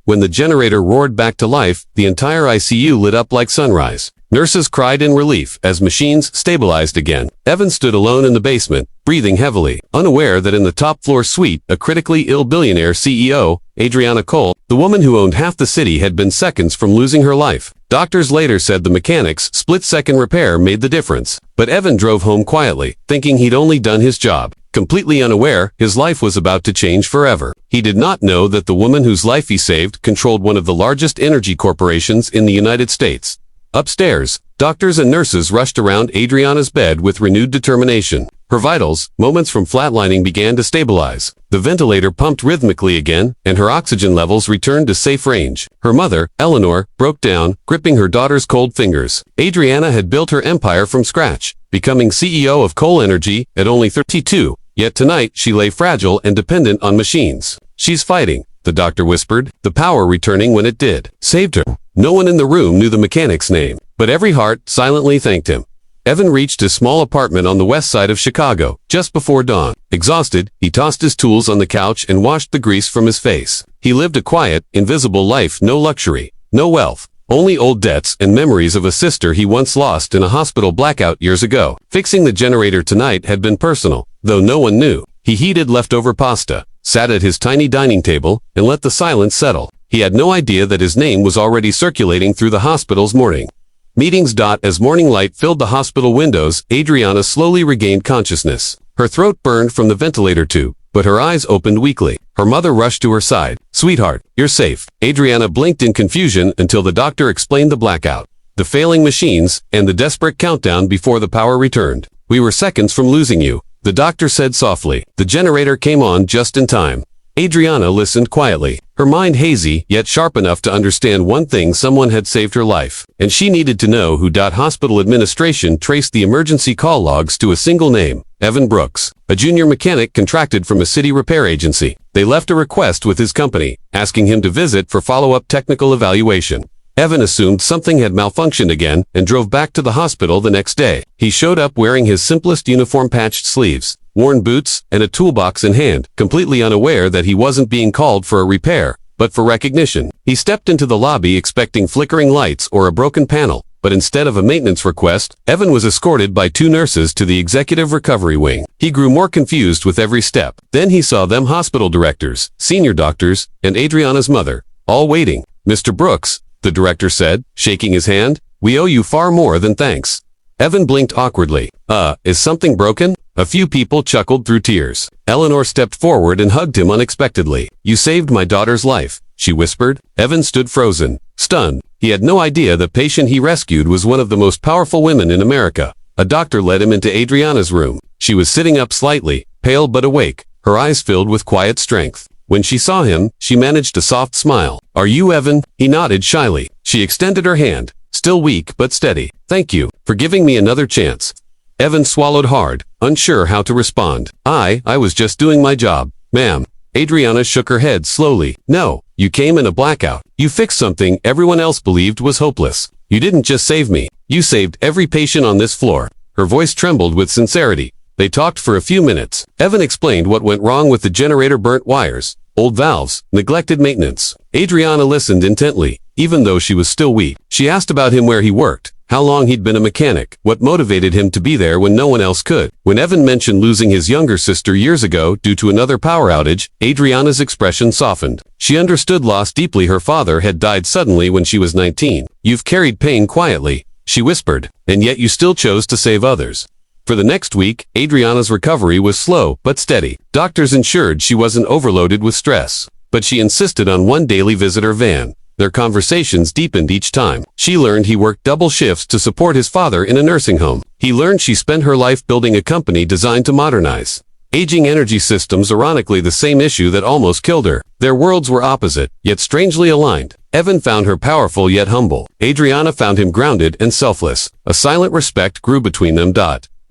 When the generator roared back to life, the entire ICU lit up like sunrise. Nurses cried in relief as machines stabilized again. Evan stood alone in the basement, breathing heavily, unaware that in the top-floor suite, a critically ill billionaire CEO, Adriana Cole, the woman who owned half the city, had been seconds from losing her life. Doctors later said the mechanic's split-second repair made the difference. But Evan drove home quietly, thinking he'd only done his job. Completely unaware, his life was about to change forever. He did not know that the woman whose life he saved controlled one of the largest energy corporations in the United States. Upstairs, doctors and nurses rushed around Adriana's bed with renewed determination. Her vitals, moments from flatlining, began to stabilize. The ventilator pumped rhythmically again, and her oxygen levels returned to safe range. Her mother, Eleanor, broke down, gripping her daughter's cold fingers. Adriana had built her empire from scratch, becoming CEO of Cole Energy at only 32. Yet tonight she lay fragile and dependent on machines. "She's fighting," the doctor whispered, the power returning when it did. "Saved her." No one in the room knew the mechanic's name, but every heart silently thanked him. Evan reached his small apartment on the west side of Chicago, just before dawn. Exhausted, he tossed his tools on the couch and washed the grease from his face. He lived a quiet, invisible life, no luxury, no wealth, only old debts and memories of a sister he once lost in a hospital blackout years ago. Fixing the generator tonight had been personal, though no one knew. He heated leftover pasta, sat at his tiny dining table, and let the silence settle. He had no idea that his name was already circulating through the hospital's morning meetings. As morning light filled the hospital windows, Adriana slowly regained consciousness. Her throat burned from the ventilator tube, but her eyes opened weakly. Her mother rushed to her side. "Sweetheart, you're safe." Adriana blinked in confusion until the doctor explained the blackout, the failing machines, and the desperate countdown before the power returned. "We were seconds from losing you," the doctor said softly. "The generator came on just in time." Adriana listened quietly, her mind hazy yet sharp enough to understand one thing: someone had saved her life, and she needed to know who. Hospital administration traced the emergency call logs to a single name: Evan Brooks, a junior mechanic contracted from a city repair agency. They left a request with his company, asking him to visit for follow-up technical evaluation. Evan assumed something had malfunctioned again and drove back to the hospital the next day. He showed up wearing his simplest uniform, patched sleeves, worn boots, and a toolbox in hand, completely unaware that he wasn't being called for a repair, but for recognition. He stepped into the lobby expecting flickering lights or a broken panel, but instead of a maintenance request, Evan was escorted by 2 nurses to the executive recovery wing. He grew more confused with every step. Then he saw them: hospital directors, senior doctors, and Adriana's mother, all waiting. "Mr. Brooks," the director said, shaking his hand, "we owe you far more than thanks." Evan blinked awkwardly. Is something broken?" A few people chuckled through tears. Eleanor stepped forward and hugged him unexpectedly. "You saved my daughter's life," she whispered. Evan stood frozen, stunned. He had no idea the patient he rescued was one of the most powerful women in America. A doctor led him into Adriana's room. She was sitting up slightly, pale but awake, her eyes filled with quiet strength. When she saw him, she managed a soft smile. "Are you Evan?" He nodded shyly. She extended her hand, still weak but steady. "Thank you for giving me another chance." Evan swallowed hard, unsure how to respond. I was just doing my job, ma'am." Adriana shook her head slowly. "No, you came in a blackout. You fixed something everyone else believed was hopeless. You didn't just save me. You saved every patient on this floor." Her voice trembled with sincerity. They talked for a few minutes. Evan explained what went wrong with the generator: burnt wires, old valves, neglected maintenance. Adriana listened intently, even though she was still weak. She asked about him, where he worked, how long he'd been a mechanic, what motivated him to be there when no one else could. When Evan mentioned losing his younger sister years ago due to another power outage, Adriana's expression softened. She understood loss deeply. Her father had died suddenly when she was 19. "You've carried pain quietly," she whispered, "and yet you still chose to save others." For the next week, Adriana's recovery was slow but steady. Doctors ensured she wasn't overloaded with stress, but she insisted on one daily visitor van. Their conversations deepened each time. She learned he worked double shifts to support his father in a nursing home. He learned she spent her life building a company designed to modernize aging energy systems, ironically the same issue that almost killed her. Their worlds were opposite, yet strangely aligned. Evan found her powerful yet humble. Adriana found him grounded and selfless. A silent respect grew between them.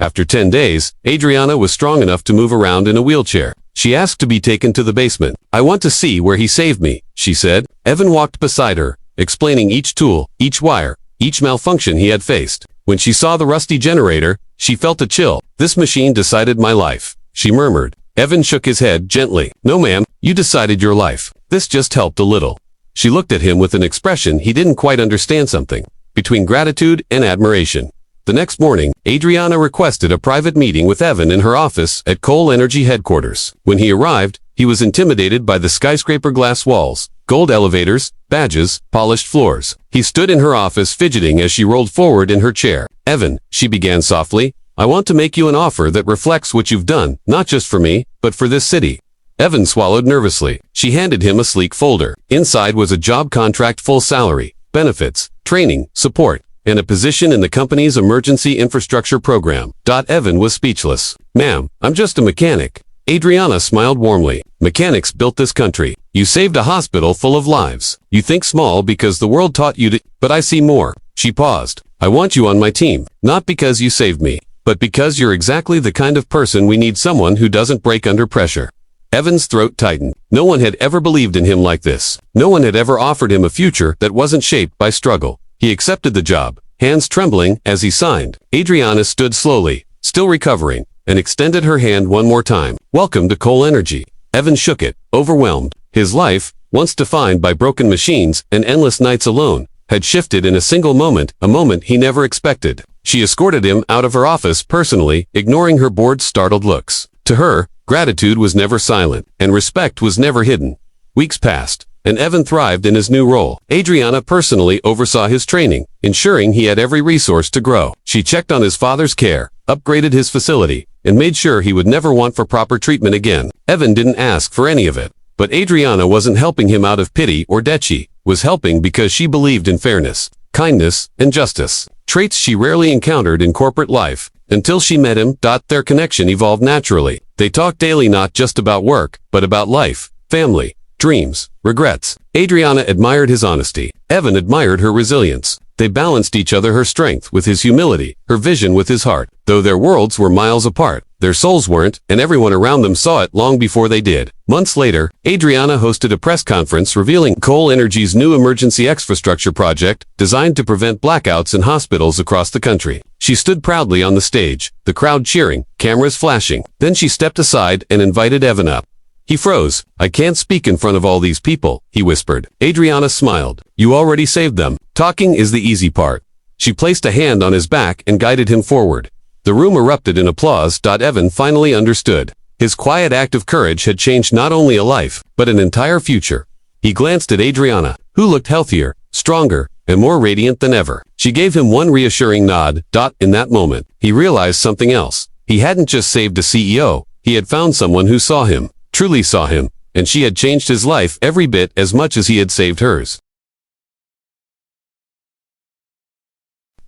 After 10 days, Adriana was strong enough to move around in a wheelchair. She asked to be taken to the basement. "I want to see where he saved me," she said. Evan walked beside her, explaining each tool, each wire, each malfunction he had faced. When she saw the rusty generator, she felt a chill. "This machine decided my life," she murmured. Evan shook his head gently. "No ma'am, you decided your life. This just helped a little." She looked at him with an expression he didn't quite understand, something between gratitude and admiration. The next morning, Adriana requested a private meeting with Evan in her office at Cole Energy headquarters. When he arrived, he was intimidated by the skyscraper glass walls, gold elevators, badges, polished floors. He stood in her office fidgeting as she rolled forward in her chair. "Evan," she began softly, "I want to make you an offer that reflects what you've done, not just for me, but for this city." Evan swallowed nervously. She handed him a sleek folder. Inside was a job contract, full salary, benefits, training, support, and a position in the company's emergency infrastructure program. Evan was speechless. "Ma'am, I'm just a mechanic." Adriana smiled warmly. "Mechanics built this country. You saved a hospital full of lives. You think small because the world taught you to, but I see more." She paused. "I want you on my team, not because you saved me, but because you're exactly the kind of person we need, someone who doesn't break under pressure." Evan's throat tightened. No one had ever believed in him like this. No one had ever offered him a future that wasn't shaped by struggle. He accepted the job, hands trembling as he signed. Adriana stood slowly, still recovering, and extended her hand one more time. "Welcome to Cole Energy." Evan shook it, overwhelmed. His life, once defined by broken machines and endless nights alone, had shifted in a single moment, a moment he never expected. She escorted him out of her office personally, ignoring her bored's startled looks. To her, gratitude was never silent, and respect was never hidden. Weeks passed, and Evan thrived in his new role. Adriana personally oversaw his training, ensuring he had every resource to grow. She checked on his father's care, upgraded his facility, and made sure he would never want for proper treatment again. Evan didn't ask for any of it, but Adriana wasn't helping him out of pity or debt. She was helping because she believed in fairness, kindness, and justice, traits she rarely encountered in corporate life. Until she met him, their connection evolved naturally. They talked daily, not just about work, but about life, family, dreams, regrets. Adriana admired his honesty. Evan admired her resilience. They balanced each other, her strength with his humility, her vision with his heart. Though their worlds were miles apart, their souls weren't, and everyone around them saw it long before they did. Months later, Adriana hosted a press conference revealing Cole Energy's new emergency infrastructure project, designed to prevent blackouts in hospitals across the country. She stood proudly on the stage, the crowd cheering, cameras flashing. Then she stepped aside and invited Evan up. He froze. "I can't speak in front of all these people," he whispered. Adriana smiled. "You already saved them. Talking is the easy part." She placed a hand on his back and guided him forward. The room erupted in applause. Evan finally understood. His quiet act of courage had changed not only a life, but an entire future. He glanced at Adriana, who looked healthier, stronger, and more radiant than ever. She gave him one reassuring nod. In that moment, he realized something else. He hadn't just saved a CEO, he had found someone who saw him, truly saw him, and she had changed his life every bit as much as he had saved hers.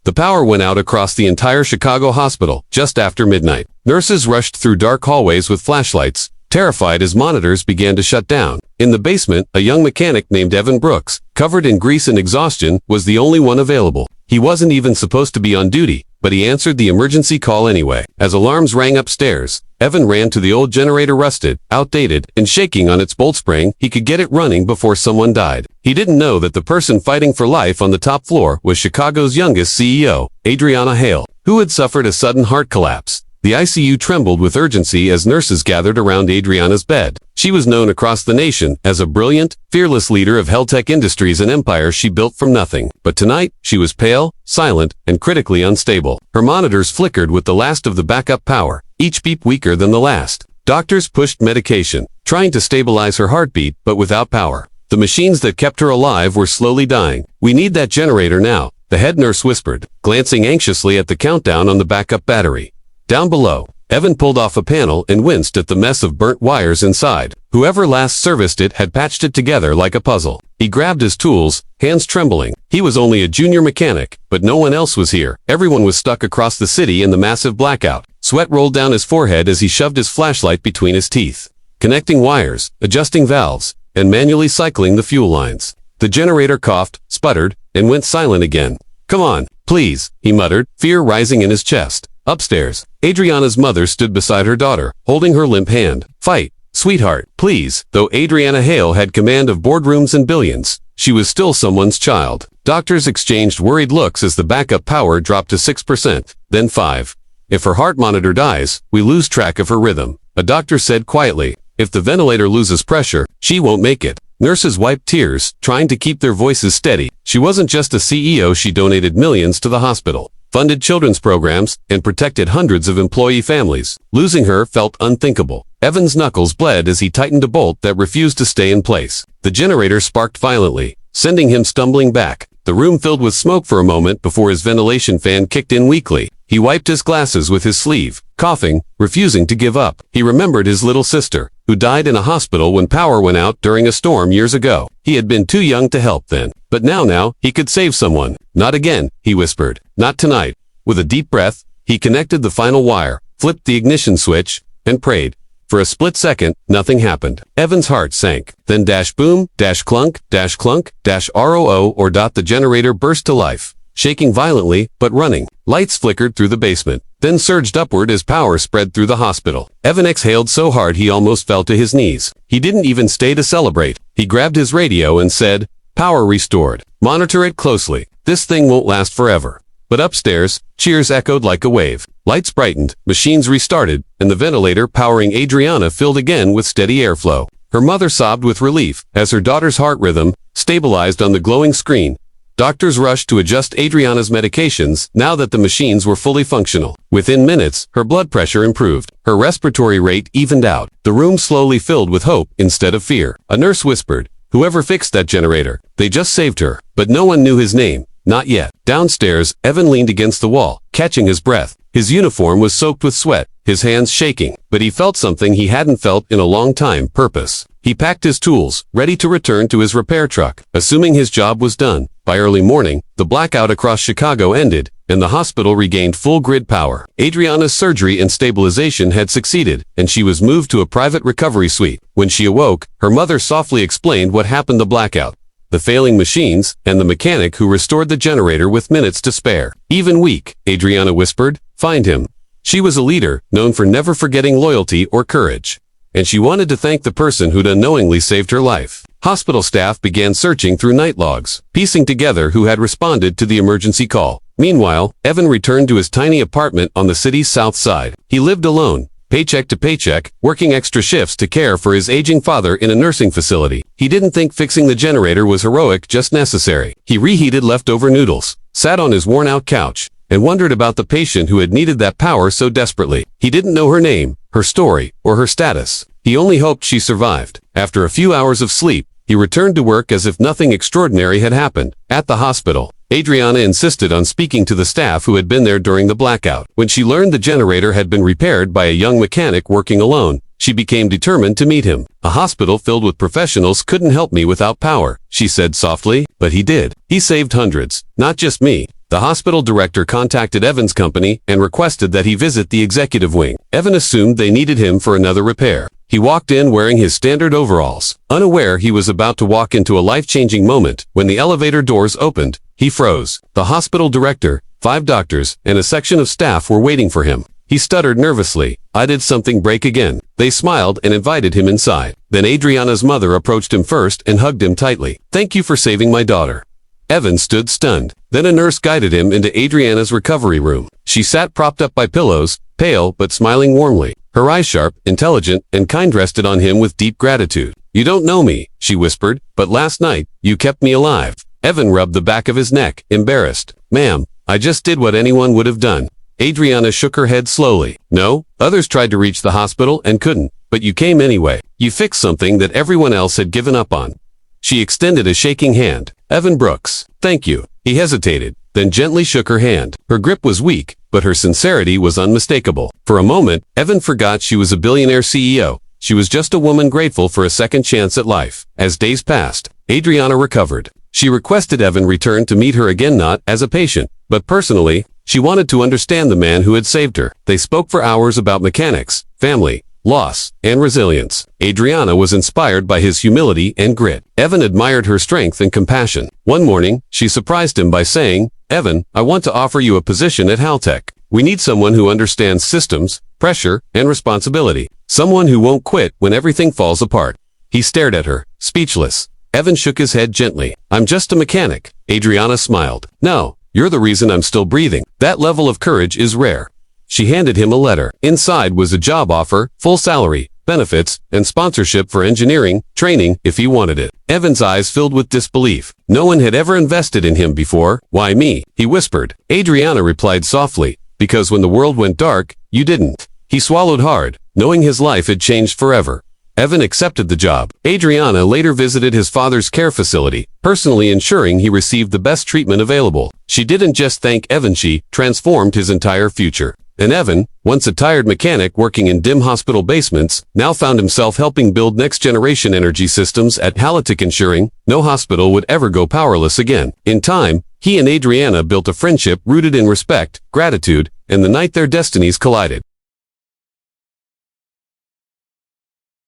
The power went out across the entire Chicago hospital just after midnight. Nurses rushed through dark hallways with flashlights, terrified as monitors began to shut down. In the basement, a young mechanic named Evan Brooks, covered in grease and exhaustion, was the only one available. He wasn't even supposed to be on duty, but he answered the emergency call anyway. As alarms rang upstairs, Evan ran to the old generator, rusted, outdated, and shaking on its bolt spring. He could get it running before someone died. He didn't know that the person fighting for life on the top floor was Chicago's youngest CEO, Adriana Cole, who had suffered a sudden heart collapse. The ICU trembled with urgency as nurses gathered around Adriana's bed. She was known across the nation as a brilliant, fearless leader of Heltech Industries, an empire she built from nothing. But tonight, she was pale, silent, and critically unstable. Her monitors flickered with the last of the backup power, each beep weaker than the last. Doctors pushed medication, trying to stabilize her heartbeat, but without power. The machines that kept her alive were slowly dying. "We need that generator now," the head nurse whispered, glancing anxiously at the countdown on the backup battery. Down below, Evan pulled off a panel and winced at the mess of burnt wires inside. Whoever last serviced it had patched it together like a puzzle. He grabbed his tools, hands trembling. He was only a junior mechanic, but no one else was here. Everyone was stuck across the city in the massive blackout. Sweat rolled down his forehead as he shoved his flashlight between his teeth, connecting wires, adjusting valves, and manually cycling the fuel lines. The generator coughed, sputtered, and went silent again. "Come on, please," he muttered, fear rising in his chest. Upstairs, Adriana's mother stood beside her daughter, holding her limp hand. "Fight, sweetheart, please." Though Adriana Cole had command of boardrooms and billions, she was still someone's child. Doctors exchanged worried looks as the backup power dropped to 6%, then 5%. "If her heart monitor dies, we lose track of her rhythm," a doctor said quietly. "If the ventilator loses pressure, she won't make it." Nurses wiped tears, trying to keep their voices steady. She wasn't just a CEO, she donated millions to the hospital, funded children's programs, and protected hundreds of employee families. Losing her felt unthinkable. Evan's knuckles bled as he tightened a bolt that refused to stay in place. The generator sparked violently, sending him stumbling back. The room filled with smoke for a moment before his ventilation fan kicked in weakly. He wiped his glasses with his sleeve, coughing, refusing to give up. He remembered his little sister, who died in a hospital when power went out during a storm years ago. He had been too young to help then. But now, he could save someone. Not again, he whispered. Not tonight. With a deep breath, he connected the final wire, flipped the ignition switch, and prayed. For a split second, nothing happened. Evan's heart sank. Then dash boom, dash clunk, dash clunk, dash ROO or dot the generator burst to life, shaking violently, but running. Lights flickered through the basement, then surged upward as power spread through the hospital. Evan exhaled so hard he almost fell to his knees. He didn't even stay to celebrate. He grabbed his radio and said, "Power restored. Monitor it closely. This thing won't last forever." But upstairs, cheers echoed like a wave. Lights brightened, machines restarted, and the ventilator powering Adriana filled again with steady airflow. Her mother sobbed with relief as her daughter's heart rhythm stabilized on the glowing screen. Doctors rushed to adjust Adriana's medications now that the machines were fully functional. Within minutes, her blood pressure improved. Her respiratory rate evened out. The room slowly filled with hope instead of fear. A nurse whispered, "Whoever fixed that generator, they just saved her." But no one knew his name. Not yet. Downstairs, Evan leaned against the wall, catching his breath. His uniform was soaked with sweat, his hands shaking, but he felt something he hadn't felt in a long time: purpose. He packed his tools, ready to return to his repair truck, assuming his job was done. By early morning, the blackout across Chicago ended, and the hospital regained full grid power. Adriana's surgery and stabilization had succeeded, and she was moved to a private recovery suite. When she awoke, her mother softly explained what happened: the blackout, the failing machines, and the mechanic who restored the generator with minutes to spare. "Even weak," Adriana whispered, "find him." She was a leader, known for never forgetting loyalty or courage. And she wanted to thank the person who'd unknowingly saved her life. Hospital staff began searching through night logs, piecing together who had responded to the emergency call. Meanwhile, Evan returned to his tiny apartment on the city's south side. He lived alone, paycheck to paycheck, working extra shifts to care for his aging father in a nursing facility. He didn't think fixing the generator was heroic, just necessary. He reheated leftover noodles, sat on his worn-out couch, and wondered about the patient who had needed that power so desperately. He didn't know her name, her story, or her status. He only hoped she survived. After a few hours of sleep, he returned to work as if nothing extraordinary had happened. At the hospital, Adriana insisted on speaking to the staff who had been there during the blackout. When she learned the generator had been repaired by a young mechanic working alone, she became determined to meet him. "A hospital filled with professionals couldn't help me without power," she said softly. "But he did. He saved hundreds, not just me." The hospital director contacted Evan's company and requested that he visit the executive wing. Evan assumed they needed him for another repair. He walked in wearing his standard overalls, unaware he was about to walk into a life-changing moment. When the elevator doors opened, he froze. The hospital director, 5 doctors, and a section of staff were waiting for him. He stuttered nervously. "I did something break again." They smiled and invited him inside. Then Adriana's mother approached him first and hugged him tightly. "Thank you for saving my daughter." Evan stood stunned. Then a nurse guided him into Adriana's recovery room. She sat propped up by pillows, pale but smiling warmly. Her eyes sharp, intelligent, and kind rested on him with deep gratitude. "You don't know me," she whispered, "but last night, you kept me alive." Evan rubbed the back of his neck, embarrassed. "Ma'am, I just did what anyone would have done." Adriana shook her head slowly. "No, others tried to reach the hospital and couldn't, but you came anyway. You fixed something that everyone else had given up on." She extended a shaking hand. "Evan Brooks, thank you." He hesitated, then gently shook her hand. Her grip was weak, but her sincerity was unmistakable. For a moment, Evan forgot she was a billionaire CEO. She was just a woman grateful for a second chance at life. As days passed, Adriana recovered. She requested Evan return to meet her again, not as a patient, but personally. She wanted to understand the man who had saved her. They spoke for hours about mechanics, family, loss, and resilience. Adriana was inspired by his humility and grit. Evan admired her strength and compassion. One morning, she surprised him by saying, "Evan, I want to offer you a position at Haltech. We need someone who understands systems, pressure, and responsibility. Someone who won't quit when everything falls apart." He stared at her, speechless. Evan shook his head gently. "I'm just a mechanic." Adriana smiled. "No, you're the reason I'm still breathing." That level of courage is rare. She handed him a letter. Inside was a job offer, full salary, benefits, and sponsorship for engineering, training, if he wanted it. Evan's eyes filled with disbelief. No one had ever invested in him before. Why me? He whispered. Adriana replied softly, because when the world went dark, you didn't. He swallowed hard, knowing his life had changed forever. Evan accepted the job. Adriana later visited his father's care facility, personally ensuring he received the best treatment available. She didn't just thank Evan, she transformed his entire future. And Evan, once a tired mechanic working in dim hospital basements, now found himself helping build next-generation energy systems at Halatic, ensuring no hospital would ever go powerless again. In time, he and Adriana built a friendship rooted in respect, gratitude, and the night their destinies collided.